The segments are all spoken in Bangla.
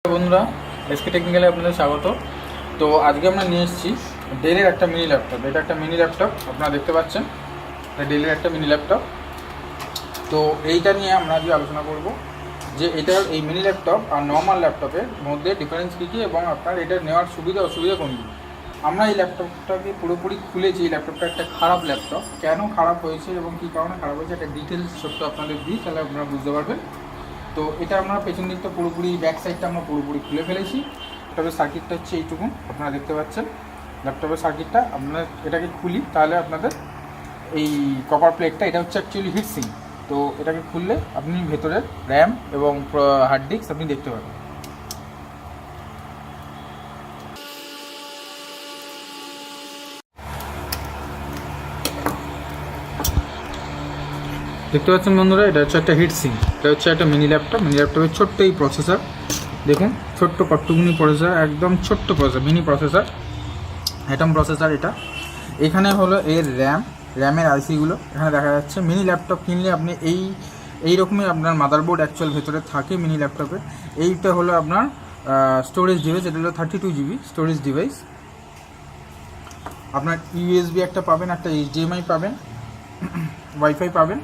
বন্ধুরা, এসকে টেকনিক্যালে আপনাদের স্বাগত। তো আজকে আমরা নিয়ে এসেছি ডেলের একটা মিনি ল্যাপটপ। এটা একটা মিনি ল্যাপটপ, আপনারা দেখতে পাচ্ছেন, এটা ডেলের একটা মিনি ল্যাপটপ। তো এইটা নিয়ে আমরা আজকে আলোচনা করব যে এটার এই মিনি ল্যাপটপ আর নর্মাল ল্যাপটপের মধ্যে ডিফারেন্স কী কী এবং আপনার এটা নেওয়ার সুবিধা অসুবিধা কোনগুলো। আমরা এই ল্যাপটপটাকে পুরোপুরি খুলেছি। এই ল্যাপটপটা একটা খারাপ ল্যাপটপ, কেন খারাপ হয়েছে এবং কী কারণে খারাপ হয়েছে একটা ডিটেলস ছোট্ট আপনাদের দিই, তাহলে আপনারা বুঝতে পারবেন। তো এটা আমরা পেছন দিকটা পুরোপুরি, ব্যাক সাইডটা আমরা পুরোপুরি খুলে ফেলেছি। তবে সার্কিটটা হচ্ছে এইটুকুন, আপনারা দেখতে পাচ্ছেন ল্যাপটপের সার্কিটটা। আপনার এটাকে খুলি তাহলে আপনাদের এই কপার প্লেটটা, এটা হচ্ছে অ্যাকচুয়ালি হিট সিঙ্ক। তো এটাকে খুললে আপনি ভেতরের র্যাম এবং হার্ড ডিস্ক আপনি দেখতে পাবেন। দেখতে পাচ্ছেন বন্ধুরা, এটা হচ্ছে একটা হিট সিঙ্ক। এটা হচ্ছে একটা মিনি ল্যাপটপ। মিনি ল্যাপটপের ছোট্ট এই প্রসেসর দেখুন, ছোট্ট কট্টুগুনি প্রসেসর, একদম ছোট্ট processor, mini processor, atom processor. এটা এখানে হলো এর র্যামের আইসিগুলো এখানে দেখা যাচ্ছে। মিনি ল্যাপটপ কিনলে আপনি এই রকমই আপনার মাদারবোর্ড অ্যাকচুয়াল ভেতরে থাকে মিনি ল্যাপটপে। এইটা হলো আপনার স্টোরেজ ডিভাইস, এটা হলো 32 GB স্টোরেজ ডিভাইস। আপনার ইউএসবি একটা পাবেন, একটা HDMI পাবেন, ওয়াইফাই পাবেন।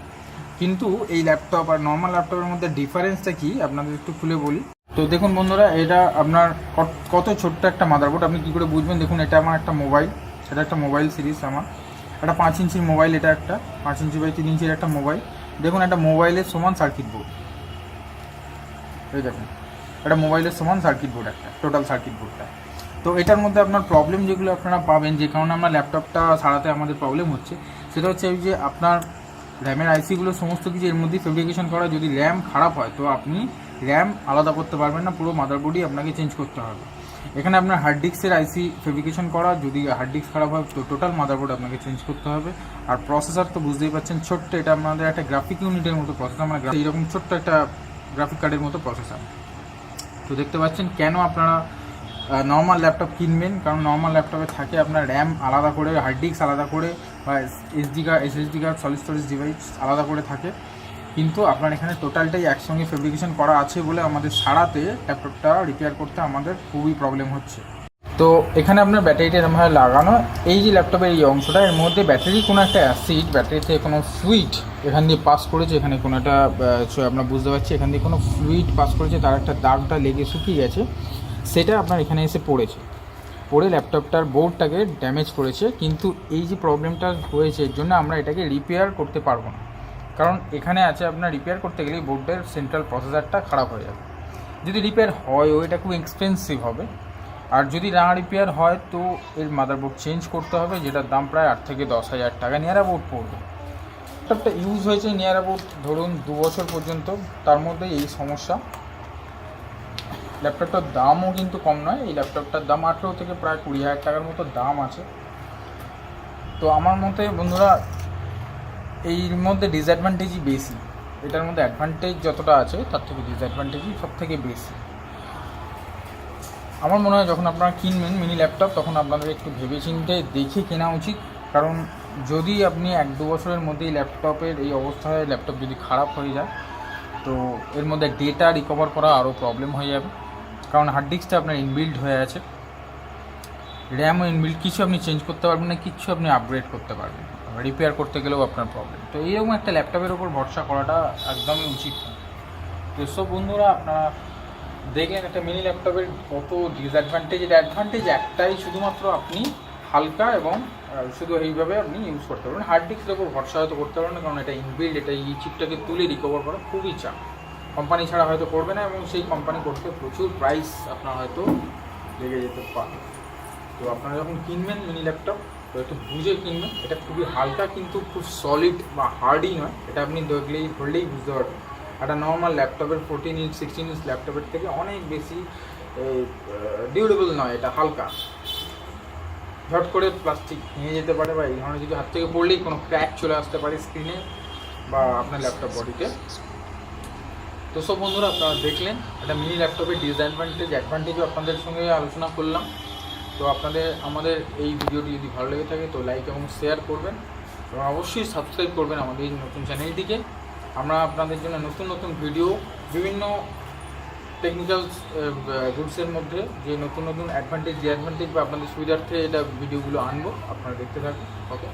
কিন্তু এই ল্যাপটপ আর নর্মাল ল্যাপটপের মধ্যে ডিফারেন্সটা কি আপনাদের একটু খুলে বলি। তো দেখুন বন্ধুরা, এটা আপনার কত ছোট্ট একটা মাদারবোর্ড, আপনি কী করে বুঝবেন? দেখুন, এটা আমার একটা মোবাইল, এটা একটা মোবাইল সিরিজ, আমার একটা 5 ইঞ্চির মোবাইল। এটা একটা 5 ইঞ্চি বাই 3 ইঞ্চির একটা মোবাইল। দেখুন, একটা মোবাইলের সমান সার্কিট বোর্ড, এই দেখুন, একটা মোবাইলের সমান সার্কিট বোর্ড, একটা টোটাল সার্কিট বোর্ডটা। তো এটার মধ্যে আপনার প্রবলেম যেগুলো আপনারা পাবেন, যে কারণে আমরা ল্যাপটপটা সারাতে আমাদের প্রবলেম হচ্ছে, সেটা হচ্ছে এই যে আপনার র্যামের আইসিগুলো সমস্ত কিছু এর মধ্যেই ফেব্রিকেশন করা। যদি র্যাম খারাপ হয় তো আপনি র্যাম আলাদা করতে পারবেন না, পুরো মাদারবোর্ডই আপনাকে চেঞ্জ করতে হবে। এখানে আপনার হার্ড ডিস্কের আইসি ফেব্রিকেশন করা, যদি হার্ড ডিস্ক খারাপ হয় তো টোটাল মাদারবোর্ড আপনাকে চেঞ্জ করতে হবে। আর প্রসেসর তো বুঝতেই পারছেন, ছোট্ট, এটা আমাদের একটা গ্রাফিক ইউনিটের মতো প্রসেসর, মানে এইরকম ছোট্ট একটা গ্রাফিক কার্ডের মতো প্রসেসর। তো দেখতে পাচ্ছেন কেন আপনারা নর্মাল ল্যাপটপ কিনবেন, কারণ নর্মাল ল্যাপটপে থাকে আপনার র্যাম আলাদা করে, হার্ড ডিস্ক আলাদা করে, বা SSD card, solid storage device আলাদা করে থাকে। কিন্তু আপনার এখানে টোটালটাই একসঙ্গে ফেব্রিকেশন করা আছে বলে আমাদের সারাতে ল্যাপটপটা রিপেয়ার করতে আমাদের খুবই প্রবলেম হচ্ছে। তো এখানে আপনার ব্যাটারিটা এরকমভাবে লাগানো, এই যে ল্যাপটপের এই অংশটা, এর মধ্যে ব্যাটারি কোনো একটা অ্যাসিড, ব্যাটারিতে কোনো ফ্লুইড এখান দিয়ে পাস করেছে, এখানে কোনো একটা আপনার বুঝতে পারছি এখান দিয়ে কোনো ফ্লুইড পাস করেছে, তার একটা দাগটা লেগে শুকিয়ে গেছে, সেটা আপনার এখানে এসে পড়ে ল্যাপটপটার বোর্ডটাকে ড্যামেজ করেছে। কিন্তু এই যে প্রবলেমটা হয়েছে, এর জন্য আমরা এটাকে রিপেয়ার করতে পারবো না, কারণ এখানে আছে আপনার রিপেয়ার করতে গেলে বোর্ডের সেন্ট্রাল প্রসেসরটা খারাপ হয়ে যাবে। যদি রিপেয়ার হয়ও, এটা খুব এক্সপেন্সিভ হবে। আর যদি না রিপেয়ার হয় তো এর মাদারবোর্ড চেঞ্জ করতে হবে, যেটার দাম প্রায় 8 থেকে 10 হাজার টাকা নিয়ার অ্যাবাউট পড়বে। ল্যাপটপটা ইউজ হয়েছে নিয়ার অ্যাবাউট ধরুন 2 বছর পর্যন্ত, তার মধ্যে এই সমস্যা। ল্যাপটপটার দামও কিন্তু কম নয়, এই ল্যাপটপটার দাম 18 থেকে প্রায় 20 হাজার টাকার মতো দাম আছে। তো আমার মতে বন্ধুরা, এর মধ্যে ডিসঅ্যাডভান্টেজই বেশি। এটার মধ্যে অ্যাডভান্টেজ যতটা আছে তার থেকে ডিসঅ্যাডভান্টেজই সব থেকে বেশি। আমার মনে হয় যখন আপনারা কিনবেন মিনি ল্যাপটপ, তখন আপনাদের একটু ভেবেচিন্তে দেখে কেনা উচিত। কারণ যদি আপনি 1-2 বছরের মধ্যেই ল্যাপটপের এই অবস্থায় ল্যাপটপ যদি খারাপ হয়ে যায়, তো এর মধ্যে ডেটা রিকভার করা আরও প্রবলেম হয়ে যাবে। কারণ হার্ড ডিস্কটা আপনার ইনবিল্ড হয়ে আছে, র্যামও ইনবিল্ড, কিছু আপনি চেঞ্জ করতে পারবেন না, কিছু আপনি আপগ্রেড করতে পারবেন, রিপেয়ার করতে গেলেও আপনার প্রবলেম। তো এইরকম একটা ল্যাপটপের ওপর ভরসা করাটা একদমই উচিত নয়। তো সব বন্ধুরা, আপনারা দেখলেন একটা মিনি ল্যাপটপের কত ডিসঅ্যাডভান্টেজ। এটা অ্যাডভান্টেজ একটাই, শুধুমাত্র আপনি হালকা এবং শুধু এইভাবে আপনি ইউজ করতে পারবেন। হার্ড ডিস্কের ওপর ভরসা হয়তো করতে পারবেন না, কারণ এটা ইনবিল্ড, এটা এই চিপটাকে তুলে রিকভার করা খুবই চাপ, কোম্পানি ছাড়া হয়তো করবে না, এবং সেই কোম্পানি করতে প্রচুর প্রাইস আপনার হয়তো লেগে যেতে পারে। তো আপনারা যখন কিনবেন মিনি ল্যাপটপ, তো একটু বুঝে কিনবেন। এটা খুবই হালকা, কিন্তু খুব সলিড বা হার্ডই নয়, এটা আপনি ধরলেই বুঝতে পারবেন। একটা নর্মাল ল্যাপটপের 14 ইঞ্চ 16 ইঞ্চ ল্যাপটপের থেকে অনেক বেশি ডিউরেবল নয়, এটা হালকা, ঝট করে প্লাস্টিক ভেঙে যেতে পারে, বা এই ধরনের যদি হাত থেকে পড়লেই কোনো ক্র্যাক চলে আসতে পারে স্ক্রিনে বা আপনার ল্যাপটপ বডিতে। তো সব বন্ধুরা, আপনারা দেখলেন একটা মিনি ল্যাপটপের ডিসঅ্যাডভান্টেজ, অ্যাডভান্টেজও আপনাদের সঙ্গে আলোচনা করলাম। তো আমাদের এই ভিডিওটি যদি ভালো লেগে থাকে তো লাইক এবং শেয়ার করবেন, এবং অবশ্যই সাবস্ক্রাইব করবেন আমাদের এই নতুন চ্যানেলটিকে। আমরা আপনাদের জন্য নতুন নতুন ভিডিও, বিভিন্ন টেকনিক্যাল গুডসের মধ্যে যে নতুন নতুন অ্যাডভান্টেজ ডিঅ্যাডভান্টেজ বা আপনাদের সুবিধার্থে এটা ভিডিওগুলো আনবো, আপনারা দেখতে থাকুন। ওকে।